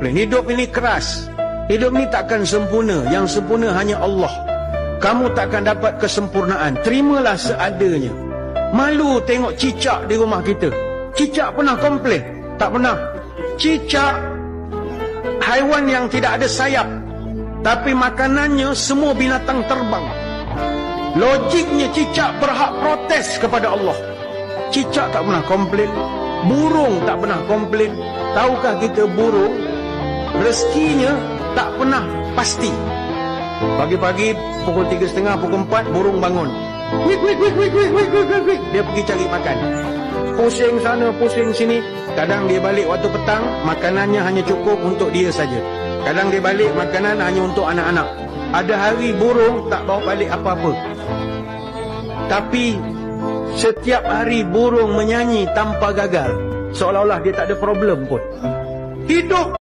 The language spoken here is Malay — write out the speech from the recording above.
Hidup ini keras. Hidup ini takkan sempurna. Yang sempurna hanya Allah. Kamu takkan dapat kesempurnaan. Terimalah seadanya. Malu tengok cicak di rumah kita. Cicak pernah komplain? Tak pernah. Cicak haiwan yang tidak ada sayap, tapi makanannya semua binatang terbang. Logiknya cicak berhak protes kepada Allah. Cicak tak pernah komplain. Burung tak pernah komplain. Tahukah kita burung rezekinya tak pernah pasti. Pagi-pagi pukul 3.30, pukul 4 burung bangun. Wik, wik, wik, wik, wik, wik, wik, wik. Dia pergi cari makan. Pusing sana, pusing sini. Kadang dia balik waktu petang, makanannya hanya cukup untuk dia saja. Kadang dia balik, makanan hanya untuk anak-anak. Ada hari burung tak bawa balik apa-apa. Tapi setiap hari burung menyanyi tanpa gagal, seolah-olah dia tak ada problem pun. Hidup